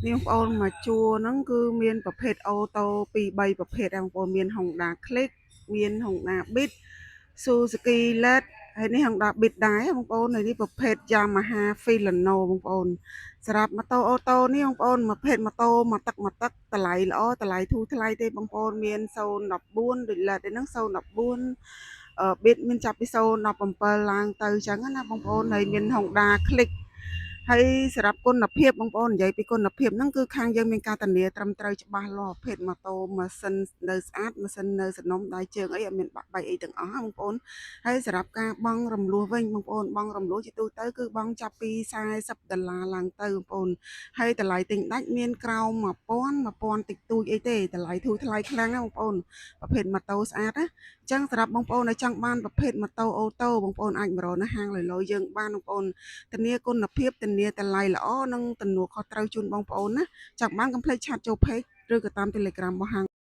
នេះបងប្អូនមកជួរហ្នឹងគឺមានប្រភេទអូតូពីរ3ប្រភេទដែរបងប្អូនមាន Honda Click មាន Honda Beat Suzuki LED ហើយនេះ Honda Beat ដែរបងប្អូនហើយនេះប្រភេទ Yamaha Filano បងប្អូនសម្រាប់ម៉ូតូអូតូនេះបងប្អូនប្រភេទម៉ូតូមកទឹកតម្លៃល្អតម្លៃធូរថ្លៃទេបងប្អូនមាន014ដូច LED ហ្នឹង014Beat មានចាប់ពី017ឡើងទៅអញ្ចឹងណាបងប្អូនហើយមាន Honda Click ហើយសម្រាប់គុណភាពបងប្អូននិយាយពីគុណភាពហ្នឹងគឺខាងយើងមានការធានាត្រឹមត្រូវច្បាស់លាស់ប្រភេទម៉ូតូម៉ាស៊ីននៅស្អាតម៉ាស៊ីននៅសំណុំដៃជើងអីអត់មានបាក់បែកអីទាំងអស់បងប្អូនហើយសម្រាប់ការបង់រំលោះវិញបងប្អូនបង់រំលោះជាទូទៅគឺបង់ចាប់ពី$40ឡើងទៅបងប្អូនហើយតម្លៃទិញដាច់មានក្រោម1000តិចតួចអីទេតម្លៃធូរថ្លៃខ្លាំងណាបងប្អូនប្រភេទម៉ូតូស្អាតណាអញ្ចឹងសម្រាប់បងប្អូនដែលចង់បានប្រភេទម៉ូតូអូតូបងប្អូនអាចមករកនៅហាងលយៗយើងបានបងប្អូនធានាគុណភាពធានាតម្លៃល្អនិងទំនួលខុសត្រូវជូនបងប្អូនណាចង់បានកុំភ្លេចឆាតចូល Page ឬក៏តាម Telegram របស់ហាង